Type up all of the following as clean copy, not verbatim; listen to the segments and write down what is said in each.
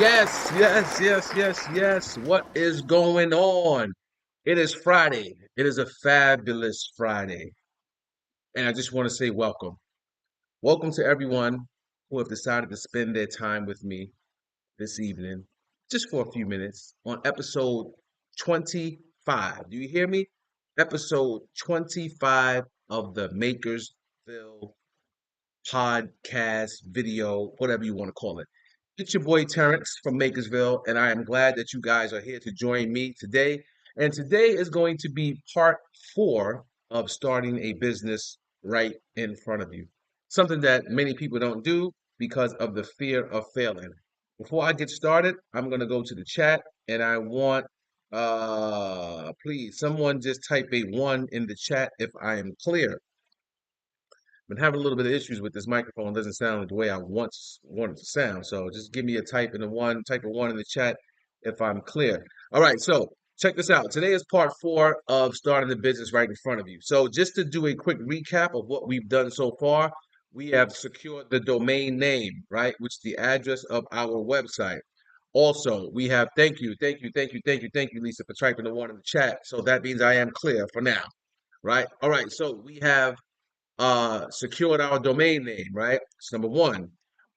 Yes. What is going on? It is Friday. It is a fabulous Friday. And I just want to say welcome. Welcome to everyone who have decided to spend their time with me this evening, just for a few minutes, on episode 25. Do you hear me? Episode 25 of the Makersville podcast, video, whatever you want to call it. It's your boy Terrence from Makersville, and I am glad that you guys are here to join me today. And today is going to be part four of starting a business right in front of you. Something that many people don't do because of the fear of failing. Before I get started, I'm going to go to the chat and I want, please, someone just type a one in the chat if I am clear. Been having a little bit of issues with this microphone. It doesn't sound the way I once wanted to sound. So just give me a type of one in the chat if I'm clear. All right, so check this out. Today is part four of starting the business right in front of you. So just to do a quick recap of what we've done so far, we have secured the domain name, right, which is the address of our website. Also, we have thank you, Lisa, for typing the one in the chat. So that means I am clear for now, right? All right, so we have secured our domain name, right? It's number one,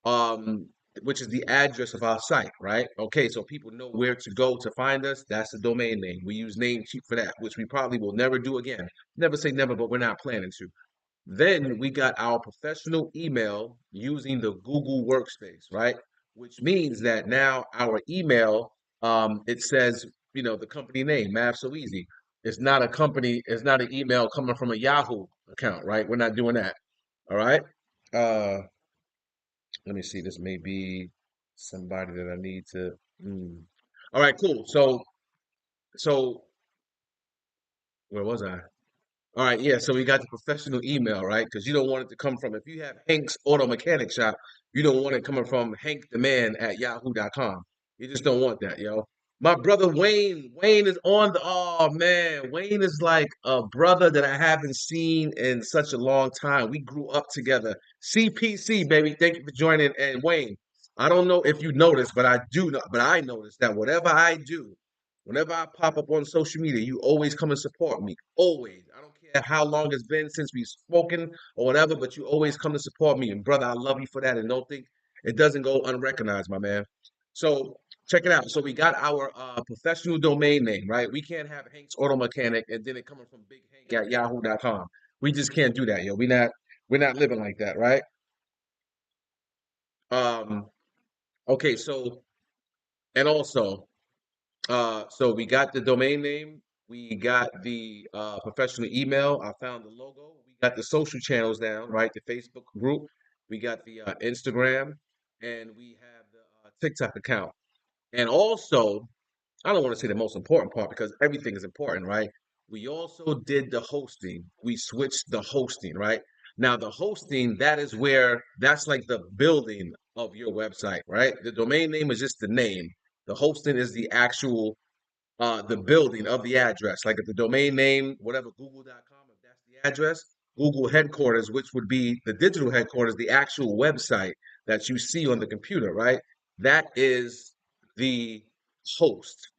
um, which is the address of our site, right? Okay, so people know where to go to find us. That's the domain name. We use Namecheap for that, which we probably will never do again. Never say never, but we're not planning to. Then we got our professional email using the Google Workspace, right? Which means that now our email, it says, the company name, Math So Easy. It's not a company, it's not an email coming from a Yahoo account, right? We're not doing that. All right. Uh, Let me see. This may be somebody that I need to. Hmm. All right, cool. So where was I? All right, yeah. So we got the professional email, right? Because you don't want it to come from, if you have Hank's Auto Mechanic Shop, you don't want it coming from Hank the Man at Yahoo.com. You just don't want that, yo. My brother Wayne, Wayne is on the, oh man, Wayne is like a brother that I haven't seen in such a long time. We grew up together. CPC, baby. Thank you for joining. And Wayne, I don't know if you noticed, but I do know, but I noticed that whatever I do, whenever I pop up on social media, you always come and support me. Always. I don't care how long it's been since we've spoken or whatever, but you always come to support me. And brother, I love you for that. And don't think it doesn't go unrecognized, my man. So check it out. So we got our professional domain name, right? We can't have Hank's Auto Mechanic and then it coming from Big Hank at Yahoo.com. We just can't do that, yo. We're not living like that, right? Um, okay, so and also so we got the domain name, we got the professional email, I found the logo, we got the social channels down, right? The Facebook group, we got the Instagram, and we have the TikTok account. And also, I don't want to say the most important part because everything is important, right? We also did the hosting. We switched the hosting, right? Now, the hosting, that's like the building of your website, right? The domain name is just the name. The hosting is the building of the address. Like if the domain name, whatever, google.com, if that's the address, Google headquarters, which would be the digital headquarters, the actual website that you see on the computer, right? That is the host.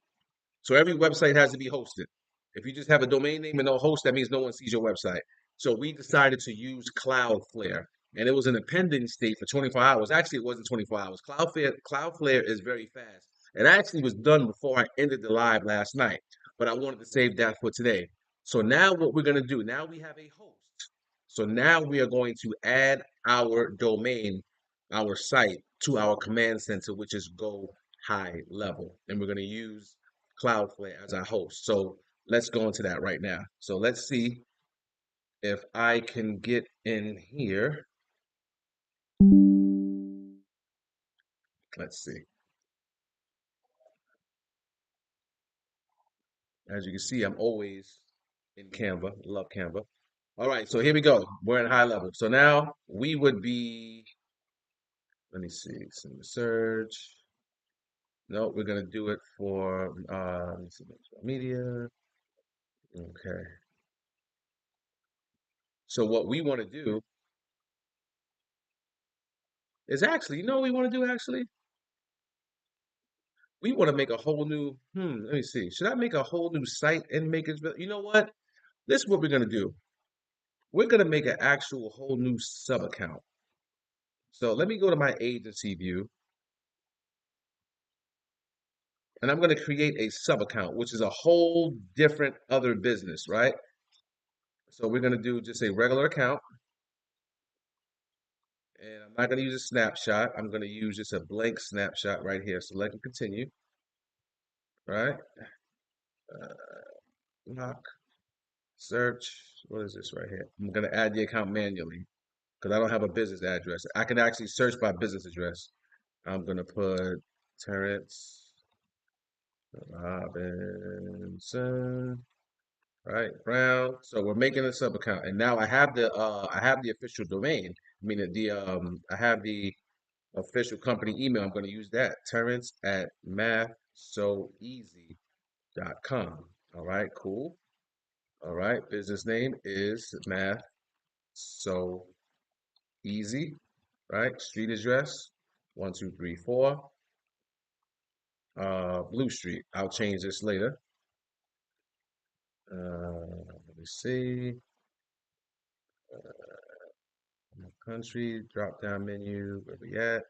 So every website has to be hosted. If you just have a domain name and no host, that means no one sees your website. So we decided to use Cloudflare. And it was in a pending state for 24 hours. Actually, it wasn't 24 hours. Cloudflare is very fast. It actually was done before I ended the live last night, but I wanted to save that for today. So now what we're going to do, now we have a host. So now we are going to add our domain, our site to our command center, which is Go High Level. And we're going to use Cloudflare as our host. So let's go into that right now. So let's see if I can get in here. Let's see. As you can see, I'm always in Canva. Love Canva. All right, so here we go. We're at high level. So now we would be, let me see, some search. No, we're gonna do it for let me see, media. Okay. So what we want to do is actually, you know what we want to do actually? we want to make a whole new, let me see. Should I make a whole new site and make it? You know what? This is what we're going to do. We're going to make an actual whole new sub account. So let me go to my agency view and I'm going to create a sub account, which is a whole different other business, right? So we're going to do just a regular account and I'm not going to use a snapshot. I'm going to use just a blank snapshot right here. Select and continue, right? Lock, search. What is this right here? I'm going to add the account manually because I don't have a business address. I can actually search by business address. I'm going to put Terrence Robinson, right? Brown. So we're making a sub account, and now I have the official domain, meaning I have the official company email. I'm going to use that, Terrence at mathsoeasy.com. All right, cool. All right, business name is Math So Easy, right? Street address 1234 Blue Street. I'll change this later. Let me see. Country, drop down menu, where we at?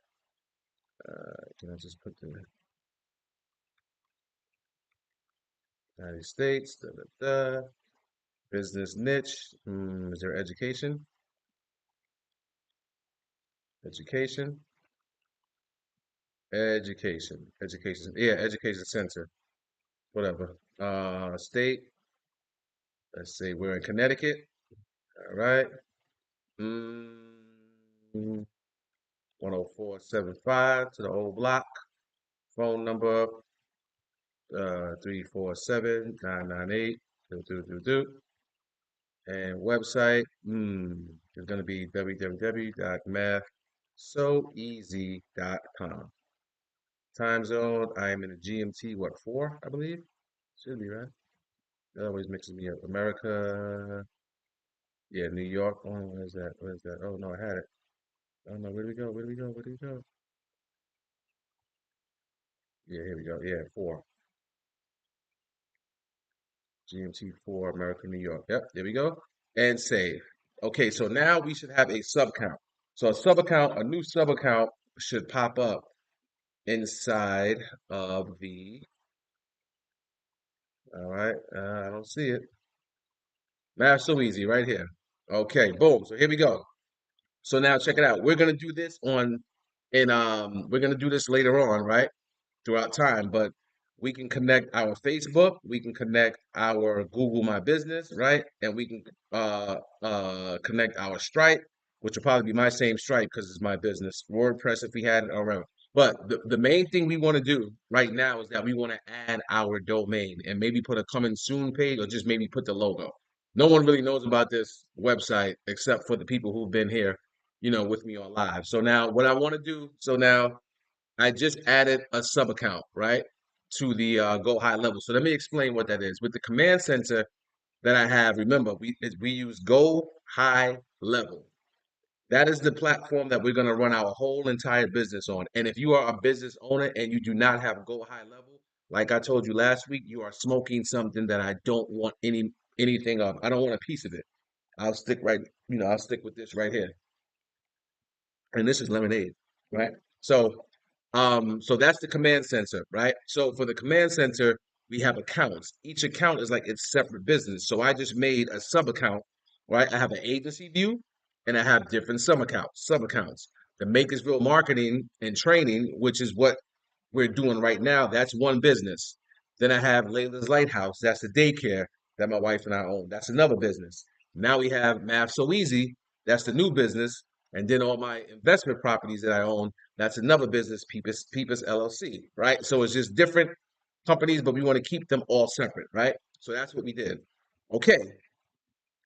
Can I just put the United States? Da, da, da. Business niche. Is there education? Education. Education. Education. Yeah, education center. Whatever. State. Let's say we're in Connecticut. All right. 10475 to the old block. Phone number 347-998. Do. And website is going to be www.mathsoeasy.com. Time zone, I am in the GMT, what, 4, I believe? Should be, right? That always mixes me up. America, yeah, New York. Oh, where's that? Where's that? Oh, no, I had it. Oh, no, where do we go? Where do we go? Where do we go? Yeah, here we go. Yeah, 4. GMT 4, America, New York. Yep, there we go. And save. Okay, so now we should have a sub count. So a new sub account should pop up inside of the, all right, I don't see it. Math So Easy right here. Okay, boom. So here we go. So now check it out. We're gonna do this we're gonna do this later on, right? Throughout time, but we can connect our Facebook, we can connect our Google My Business, right? And we can connect our Stripe, which will probably be my same Stripe because it's my business. WordPress if we had it or whatever. But the main thing we want to do right now is that we want to add our domain and maybe put a coming soon page or just maybe put the logo. No one really knows about this website except for the people who've been here, with me on live. So now what I want to do, so now I just added a sub account, right, to the Go High Level. So let me explain what that is. With the command center that I have, remember, we use Go High Level. That is the platform that we're going to run our whole entire business on. And if you are a business owner and you do not have Go High Level, like I told you last week, you are smoking something that I don't want anything of. I don't want a piece of it. I'll stick with this right here. And this is lemonade, right? So that's the command center, right? So for the command center, we have accounts. Each account is like its separate business. So I just made a sub account, right? I have an agency view and I have different sub accounts. The Makersville marketing and training, which is what we're doing right now, that's one business. Then I have Layla's Lighthouse, that's the daycare that my wife and I own. That's another business. Now we have Math So Easy, that's the new business. And then all my investment properties that I own, that's another business, Peepus LLC, right? So it's just different companies, but we want to keep them all separate, right? So that's what we did. Okay,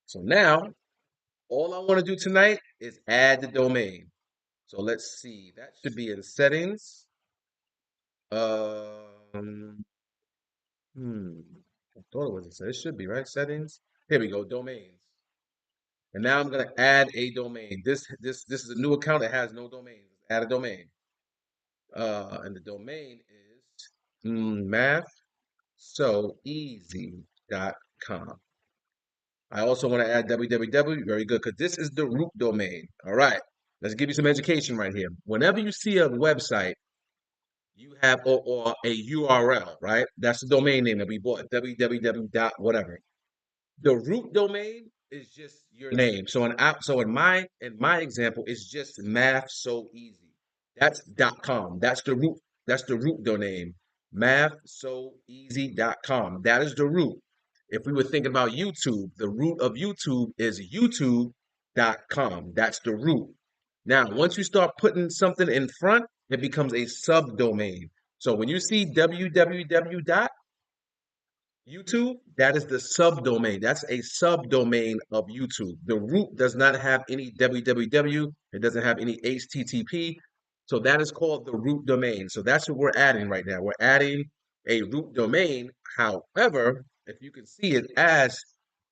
so now all I want to do tonight is add the domain. So let's see, that should be in settings. Um, I thought it was in settings. It should be, right? Settings. Here we go, domains. And now I'm gonna add a domain. This is a new account that has no domain. Add a domain. And the domain is mathsoeasy.com. I also want to add www, very good, because this is the root domain. All right, let's give you some education right here. Whenever you see a website, you have or a URL, right? That's the domain name that we bought, www dot whatever. The root domain is just your name. So in my example, it's just math so easy. That's .com. That's the root domain. Mathsoeasy.com. That is the root. If we were thinking about YouTube, the root of YouTube is youtube.com. That's the root. Now, once you start putting something in front, it becomes a subdomain. So when you see www YouTube, that is the subdomain. That's a subdomain of YouTube. The root does not have any www. It doesn't have any HTTP. So that is called the root domain. So that's what we're adding right now. We're adding a root domain. However, if you can see it as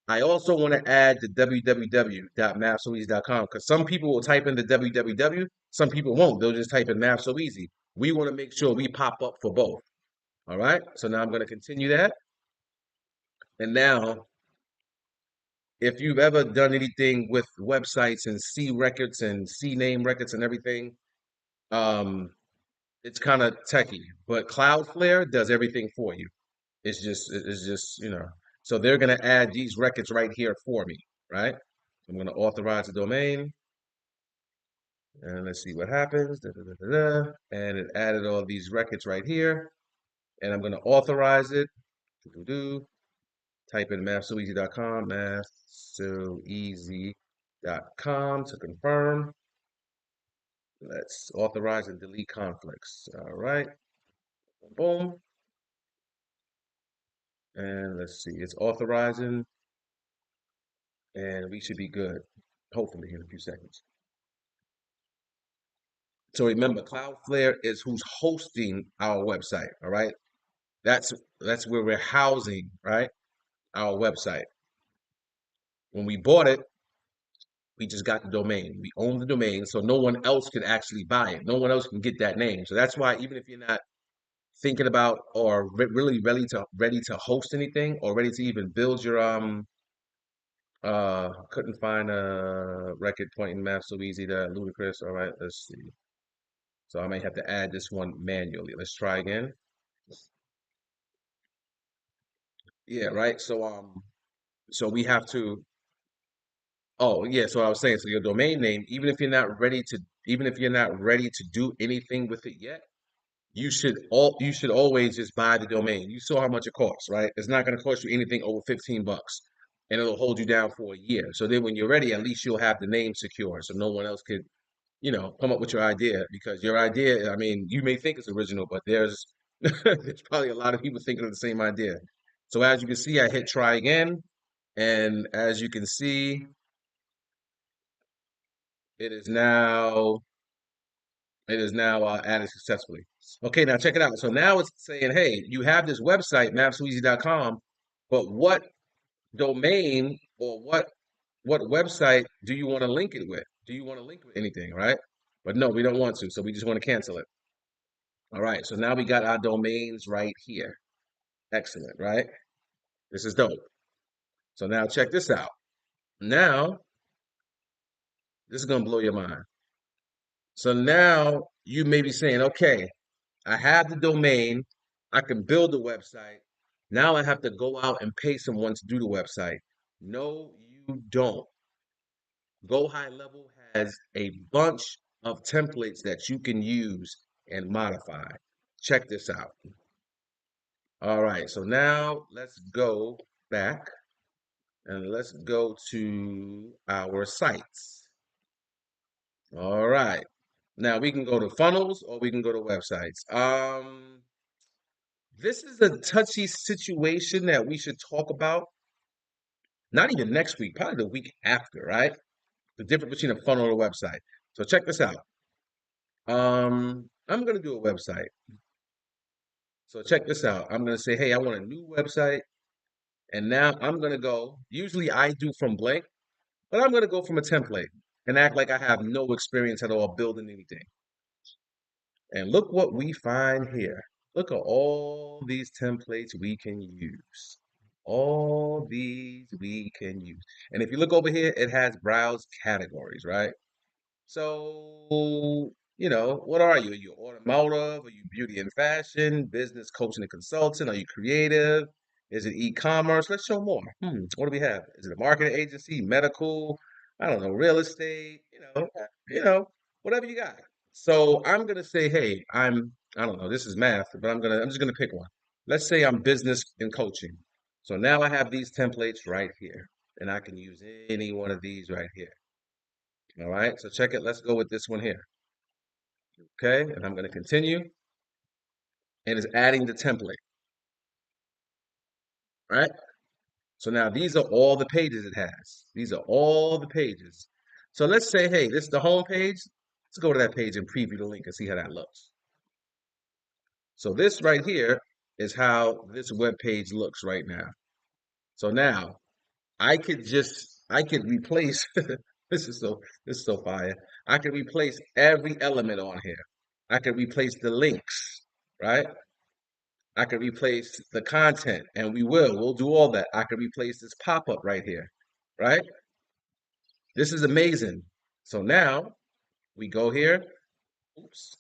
I also want to add the www.mathsoeasy.com because some people will type in the www, some people won't. They'll just type in Math So Easy. We want to make sure we pop up for both. All right. So now I'm going to continue that. And now, if you've ever done anything with websites and C records and C name records and everything, um, it's kind of techy. But Cloudflare does everything for you. It's just. So they're gonna add these records right here for me, right? I'm gonna authorize the domain, and let's see what happens. Da, da, da, da, da. And it added all these records right here, and I'm gonna authorize it. Do, do, do. Type in mathsoeasy.com, mathsoeasy.com to confirm. Let's authorize and delete conflicts. All right. Boom. And let's see. It's authorizing, and we should be good, hopefully, in a few seconds. So remember, Cloudflare is who's hosting our website. All right. That's where we're housing, right? Our website. When we bought it, we just got the domain. We own the domain, so no one else can actually buy it. No one else can get that name. So that's why even if you're not thinking about or really ready to host anything or ready to even build your couldn't find a record point in Math So Easy that ludicrous. All right, let's see. So I might have to add this one manually. Let's try again. Yeah, right. So we have to. Oh, yeah. So I was saying, so your domain name, even if you're not ready to do anything with it yet, you should always just buy the domain. You saw how much it costs, right? It's not going to cost you anything over $15, and it'll hold you down for a year. So then when you're ready, at least you'll have the name secure, so no one else could, come up with your idea because your idea, I mean, you may think it's original, but there's there's probably a lot of people thinking of the same idea. So as you can see, I hit try again, and as you can see, it is now it is now added successfully. Okay, now check it out. So now it's saying, hey, you have this website, mathsoeasy.com, but what domain or what website do you want to link it with? Do you want to link with anything, right? But no, we don't want to, so we just want to cancel it. All right, so now we got our domains right here. Excellent, right? This is dope. So now check this out. Now, this is gonna blow your mind. So now you may be saying, okay, I have the domain. I can build a website. Now I have to go out and pay someone to do the website. No, you don't. Go High Level has a bunch of templates that you can use and modify. Check this out. All right, so now let's go back and let's go to our sites. All right. Now we can go to funnels or we can go to websites. This is a touchy situation that we should talk about. Not even next week, probably the week after, right? The difference between a funnel and a website. So check this out. I'm gonna do a website. So check this out. I'm gonna say, hey, I want a new website, and now I'm gonna go. Usually I do from blank, but I'm gonna go from a template and act like I have no experience at all building anything. And look what we find here. Look at all these templates we can use. All these we can use. And if you look over here, it has browse categories, right? So, what are you? Are you automotive? Are you beauty and fashion? Business coaching and consultant? Are you creative? Is it e-commerce? Let's show more. What do we have? Is it a marketing agency, medical? I don't know, real estate, you know, whatever you got. So I'm gonna say, hey, I don't know, this is math, but I'm just gonna pick one. Let's say I'm business and coaching. So now I have these templates right here, and I can use any one of these right here. All right, so check it. Let's go with this one here. Okay, and I'm going to continue, and it's adding the template. Right. So now these are all the pages it has. These are all the pages. So let's say, hey, this is the home page. Let's go to that page and preview the link and see how that looks. So this right here is how this web page looks right now. So now I could replace this is so fire. I could replace every element on here. I could replace the links, right? I could replace the content, and we'll do all that. I could replace this pop-up right here, right? This is amazing. So now we go here, oops.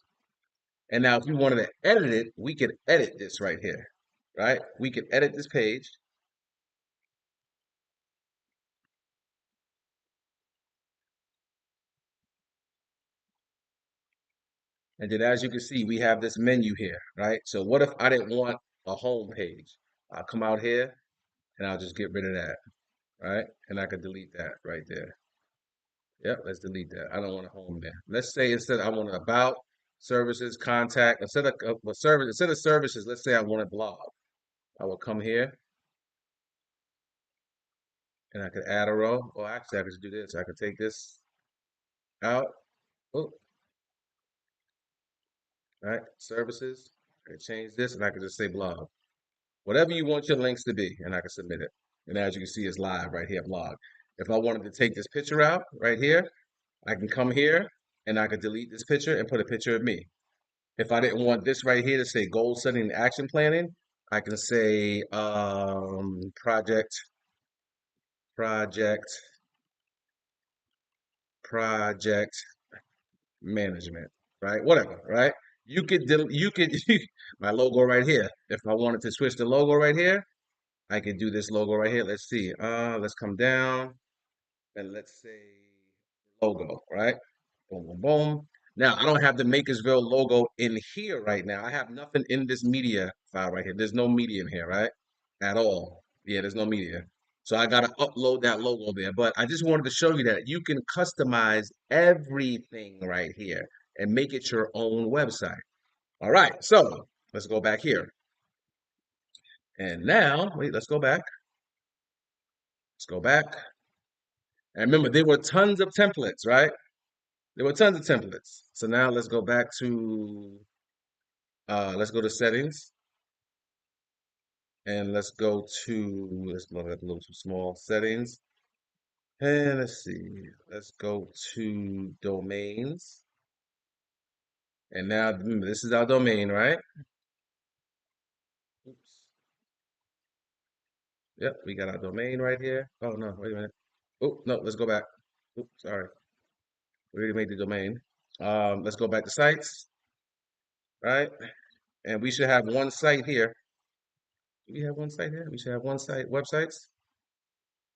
And now if we wanted to edit it, we could edit this right here, right? We could edit this page. And then as you can see, we have this menu here, right? So what if I didn't want a home page? I'll come out here and I'll just get rid of that, right? And I could delete that right there. Yep, let's delete that. I don't want a home there. Let's say instead I want about services, contact, instead of services, let's say I want a blog. I will come here and I could add a row. Or actually I could just do this. I could take this out. Oh, right, services. I could change this and I could just say blog. Whatever you want your links to be, and I can submit it. And as you can see, it's live right here, blog. If I wanted to take this picture out right here, I can come here and I could delete this picture and put a picture of me. If I didn't want this right here to say goal setting and action planning, I can say project, project management, right? Whatever, right? You could my logo right here. If I wanted to switch the logo right here, I could do this logo right here. Let's see. Let's come down and let's say logo, right? Boom, boom, boom. Now, I don't have the Makersville logo in here right now. I have nothing in this media file right here. There's no media in here, right? At all. Yeah, there's no media. So I got to upload that logo there. But I just wanted to show you that you can customize everything right here and make it your own website. All right, so let's go back here. And now, wait, let's go back. Let's go back. And remember, there were tons of templates, right? There were tons of templates. So now let's go back to let's go to settings and let's go to let's move that a little too small settings. And let's see. Let's go to domains. And now remember, this is our domain, right? Oops. Yep, we got our domain right here. Oh no, wait a minute. Oh no, let's go back. Oops, sorry. We already made the domain. Let's go back to sites, right? And we should have one site here. Do we have one site here? We should have one site, websites.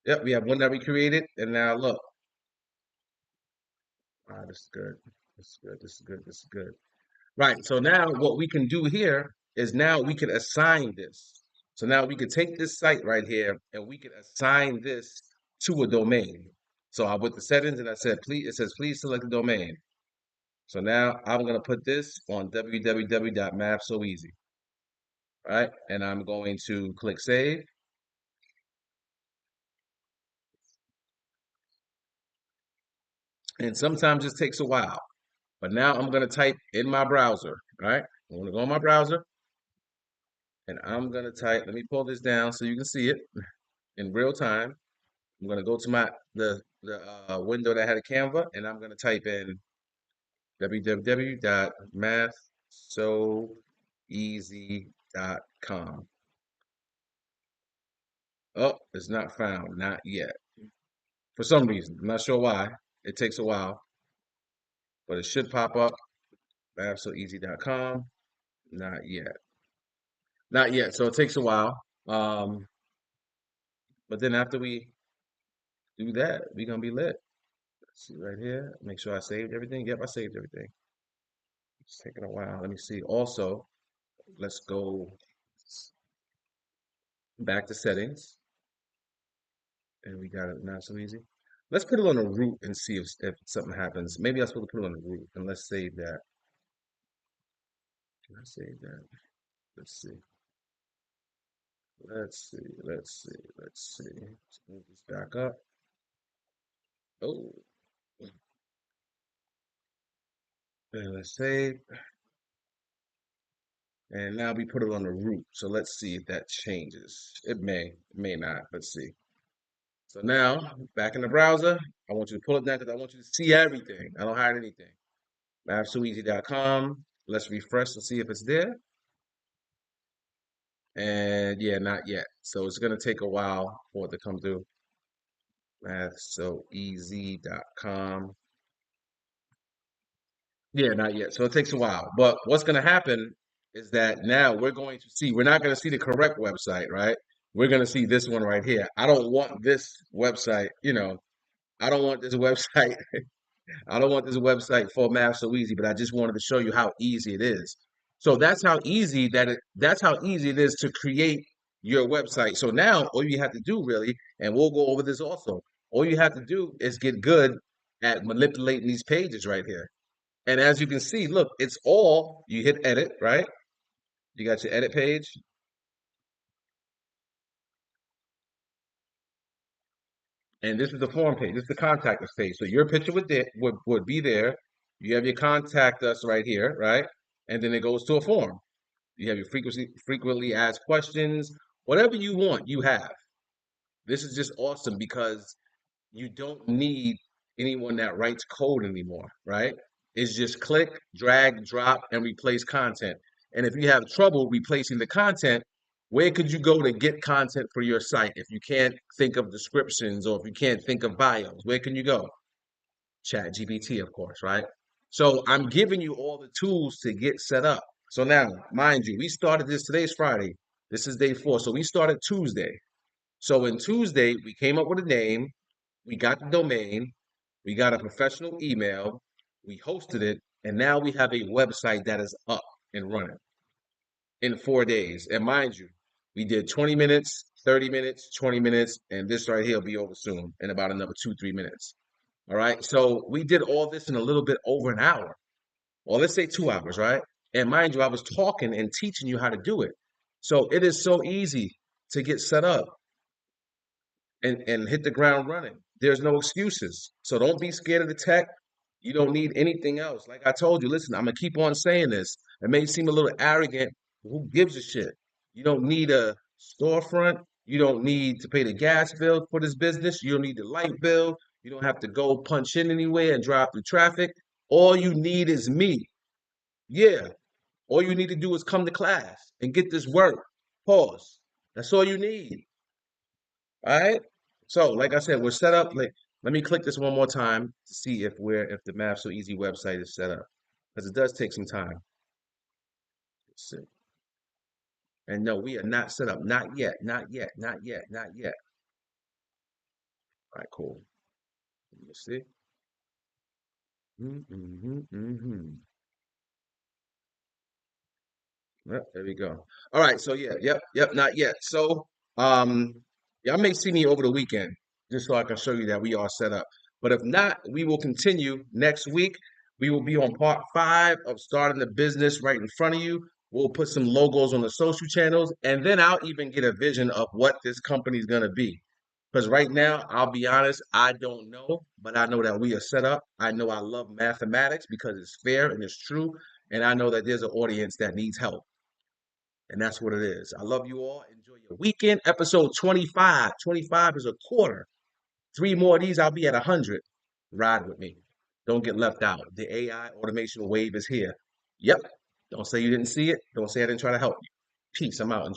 Yep, we have one that we created, and now look. Ah, this is good. This is good. This is good. This is good. Right. So now what we can do here is now we can assign this. So now we can take this site right here and we can assign this to a domain. So I went to settings and I said, please, it says, please select the domain. So now I'm going to put this on www.mathsoeasy. Right. And I'm going to click save. And sometimes it takes a while. But now I'm going to type in my browser. Right. I'm going to go in my browser and I'm going to type, let me pull this down so you can see it in real time. I'm going to go to the window that had a Canva, and I'm going to type in www.mathsoeasy. mathseasy.com. Oh, it's not found. Not yet. For some reason. I'm not sure why. It takes a while, but it should pop up. mathsoeasy.com. Not yet. Not yet. So it takes a while. But then after we do that, we're gonna be lit. Let's see right here. Make sure I saved everything. Yep, I saved everything. It's taking a while. Let me see. Also, let's go back to settings. And we got it not so easy. Let's put it on a root and see if something happens. Maybe I'm supposed to put it on a root. And let's save that. Can I save that? Let's see. Let's see. Let's see. Let's see. Let's move this back up. Oh. And let's save. And now we put it on the root. So let's see if that changes. It may not. Let's see. So now, back in the browser, I want you to pull it down because I want you to see everything. I don't hide anything. mathsoeasy.com. Let's refresh to see if it's there. And yeah, not yet. So it's going to take a while for it to come through. mathsoeasy.com. Yeah, not yet. So it takes a while. But what's going to happen is that now we're going to see, we're not going to see the correct website, right? We're going to see this one right here. I don't want this website, I don't want this website. I don't want this website for Math So Easy, but I just wanted to show you how easy it is. So that's how easy it is to create your website. So now all you have to do really, and we'll go over this also, all you have to do is get good at manipulating these pages right here. And as you can see, look, it's all, you hit edit, right? You got your edit page. And this is the form page. This is the contact us page. So your picture would be there. You have your contact us right here, right? And then it goes to a form. You have your frequently asked questions, whatever you want, you have. This is just awesome because you don't need anyone that writes code anymore, right? It's just click, drag, drop, and replace content. And if you have trouble replacing the content, where could you go to get content for your site if you can't think of descriptions or if you can't think of bios? Where can you go? Chat GPT, of course, right? So I'm giving you all the tools to get set up. So now, mind you, we started this, today's Friday. This is day 4. So we started Tuesday. So in Tuesday, we came up with a name, we got the domain, we got a professional email, we hosted it, and now we have a website that is up and running in 4 days. And mind you, we did 20 minutes, 30 minutes, 20 minutes, and this right here will be over soon in about another 2, 3 minutes. All right. So we did all this in a little bit over an hour, or let's say 2 hours, right? And mind you, I was talking and teaching you how to do it. So it is so easy to get set up and hit the ground running. There's no excuses. So don't be scared of the tech. You don't need anything else. Like I told you, listen, I'm gonna keep on saying this. It may seem a little arrogant. Who gives a shit? You don't need a storefront. You don't need to pay the gas bill for this business. You don't need the light bill. You don't have to go punch in anywhere and drive through traffic. All you need is me. Yeah. All you need to do is come to class and get this work. Pause. That's all you need. All right. So, like I said, we're set up. Like, let me click this one more time to see if the Math So Easy website is set up, because it does take some time. Let's see. And no, we are not set up. Not yet. Not yet. Not yet. Not yet. All right. Cool. Let me see. Mm-hmm. Yep, there we go. All right, so yeah, yep, not yet. So, y'all may see me over the weekend, just so I can show you that we are set up. But if not, we will continue next week. We will be on part 5 of starting the business right in front of you. We'll put some logos on the social channels, and then I'll even get a vision of what this company is gonna be. Because right now, I'll be honest, I don't know, but I know that we are set up. I know I love mathematics because it's fair and it's true, and I know that there's an audience that needs help. And that's what it is. I love you all. Enjoy your weekend. Episode 25. 25 is a quarter. 3 more of these, I'll be at 100. Ride with me. Don't get left out. The AI automation wave is here. Yep. Don't say you didn't see it. Don't say I didn't try to help you. Peace. I'm out.